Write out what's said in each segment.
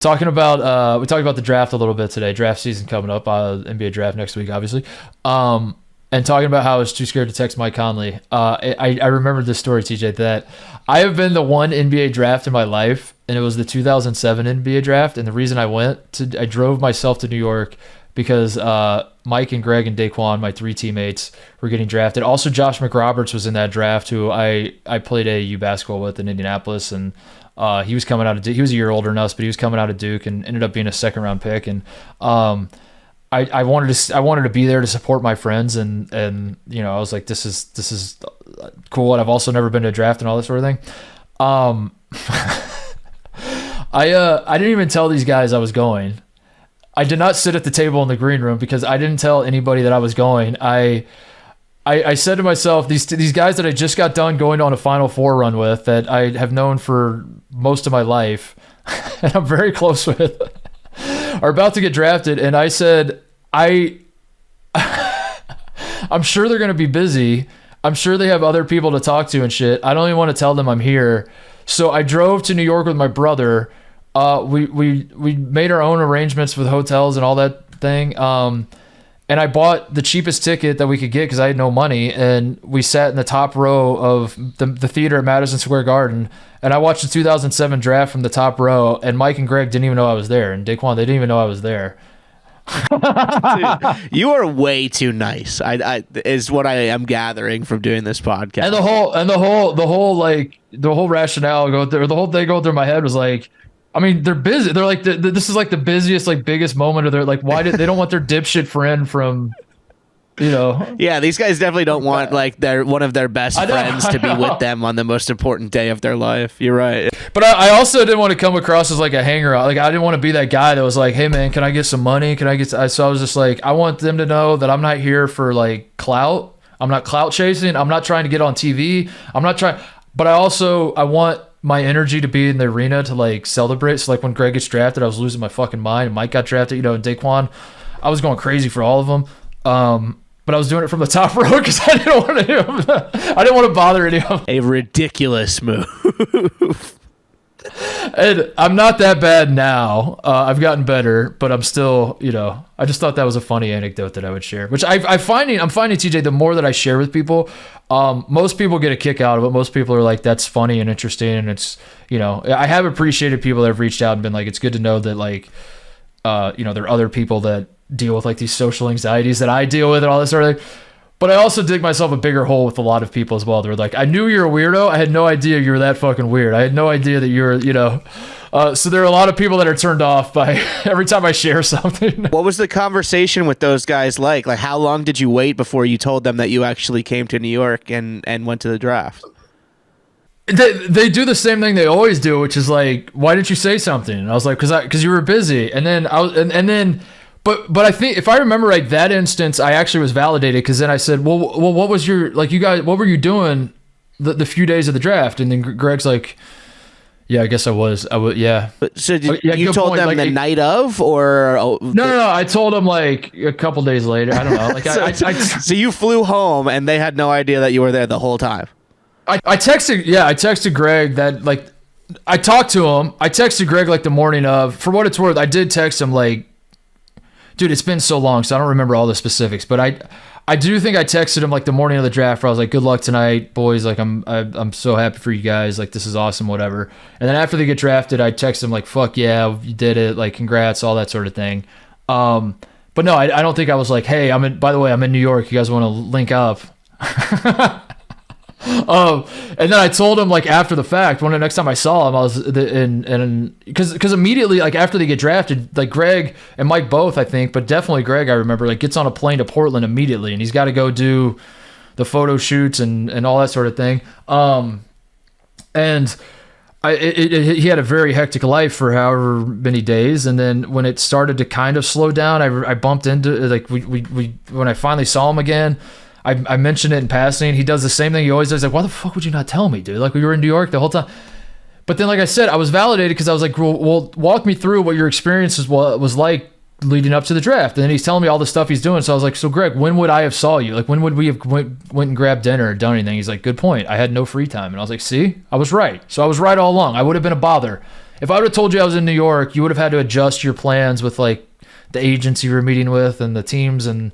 Talking about we talked about the draft a little bit today. Draft season coming up. NBA draft next week, obviously. And talking about how I was too scared to text Mike Conley. I remember this story, TJ, that I have been the one NBA draft in my life, and it was the 2007 NBA draft. And the reason I drove myself to New York because Mike and Greg and Daquan, my three teammates, were getting drafted. Also, Josh McRoberts was in that draft, who I played AAU basketball with in Indianapolis, and he was coming out of Duke. He was a year older than us, but he was coming out of Duke and ended up being a second round pick. And I wanted to be there to support my friends, and I was like, this is cool. And I've also never been to a draft and all this sort of thing. I didn't even tell these guys I was going. I did not sit at the table in the green room because I didn't tell anybody that I was going. I said to myself, these guys that I just got done going on a Final Four run with, that I have known for most of my life, and I'm very close with, are about to get drafted. And I said, I'm sure they're going to be busy. I'm sure they have other people to talk to and shit. I don't even want to tell them I'm here. So I drove to New York with my brother. We made our own arrangements with hotels and all that thing. And I bought the cheapest ticket that we could get because I had no money. And we sat in the top row of the theater at Madison Square Garden. And I watched the 2007 draft from the top row. And Mike and Greg didn't even know I was there. And Daquan, they didn't even know I was there. Dude, you are way too nice. I is what I am gathering from doing this podcast. And the whole rationale the whole thing going through my head was like, I mean, they're busy. They're like, this is like the busiest, like biggest moment of their, like, why did they don't want their dipshit friend from, Yeah, these guys definitely don't want like one of their best friends to be with them on the most important day of their life. You're right. But I also didn't want to come across as like a hanger. Like, I didn't want to be that guy that was like, hey man, can I get some money? So I was just like, I want them to know that I'm not here for like clout. I'm not clout chasing. I'm not trying to get on TV. But I want my energy to be in the arena to like celebrate. So like when Greg gets drafted, I was losing my fucking mind. And Mike got drafted, and Daquan, I was going crazy for all of them. But I was doing it from the top row because I didn't want to bother any of them. A ridiculous move. And I'm not that bad now. I've gotten better, but I'm still, I just thought that was a funny anecdote that I would share, which I'm finding, TJ, the more that I share with people, most people get a kick out of it. Most people are like, that's funny and interesting. And it's, I have appreciated people that have reached out and been like, it's good to know that like, there are other people that deal with like these social anxieties that I deal with and all this sort of thing. But I also dig myself a bigger hole with a lot of people as well. They're like, I knew you're a weirdo. I had no idea you were that fucking weird. I had no idea that you're, so there are a lot of people that are turned off by every time I share something. What was the conversation with those guys like? Like, how long did you wait before you told them that you actually came to New York and went to the draft? They do the same thing they always do, which is like, why didn't you say something? And I was like, because you were busy. And then But I think if I remember right, that instance I actually was validated because then I said, well, what was your like? You guys, what were you doing the few days of the draft? And then Greg's like, yeah, I guess I was, yeah. So you told them like, the night of, or no? I told them like a couple days later. I don't know. Like so you flew home and they had no idea that you were there the whole time. I texted Greg that like I talked to him. I texted Greg like the morning of. For what it's worth, I did text him like, dude, it's been so long, so I don't remember all the specifics, but I do think I texted him like the morning of the draft where I was like, good luck tonight, boys. Like, I'm so happy for you guys. Like, this is awesome, whatever. And then after they get drafted, I text him like, fuck yeah, you did it. Like, congrats, all that sort of thing. But no, I don't think I was like, hey, by the way, I'm in New York. You guys want to link up? And then I told him like after the fact, when the next time I saw him, I was because immediately like after they get drafted, like Greg and Mike both, I think, but definitely Greg, I remember, like gets on a plane to Portland immediately, and he's got to go do the photo shoots and all that sort of thing. And he had a very hectic life for however many days, and then when it started to kind of slow down, I bumped into like we when I finally saw him again. I mentioned it in passing. He does the same thing he always does. Like, why the fuck would you not tell me, dude? Like, we were in New York the whole time. But then, like I said, I was validated because I was like, well, walk me through what your experience was like leading up to the draft. And then he's telling me all the stuff he's doing. So I was like, so Greg, when would I have saw you? Like, when would we have went and grabbed dinner or done anything? He's like, good point. I had no free time. And I was like, see, I was right. So I was right all along. I would have been a bother. if I would have told you I was in New York, you would have had to adjust your plans with like the agents you were meeting with and the teams and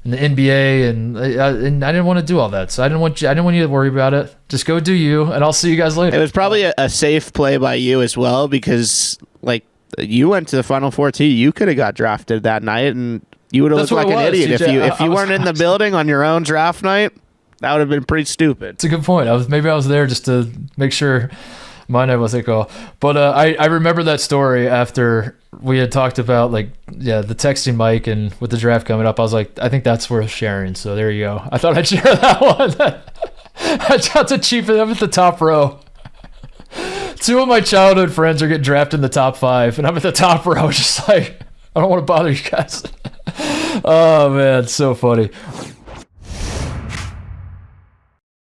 the NBA, and I didn't want to do all that, so I didn't want you to worry about it. Just go do you, and I'll see you guys later. It was probably a safe play by you as well, because like you went to the Final Four too. You could have got drafted that night, and you would have looked like an idiot CJ. if you weren't in the building on your own draft night. That would have been pretty stupid. It's a good point. Maybe I was there just to make sure my night wasn't cool. But I remember that story after we had talked about the texting Mike and with the draft coming up. I was like, I think that's worth sharing. So there you go. I thought I'd share that one. I got to cheap them at the top row. 2 of my childhood friends are getting drafted in the top 5, and I'm at the top row, just like, I don't want to bother you guys. Oh man, it's so funny.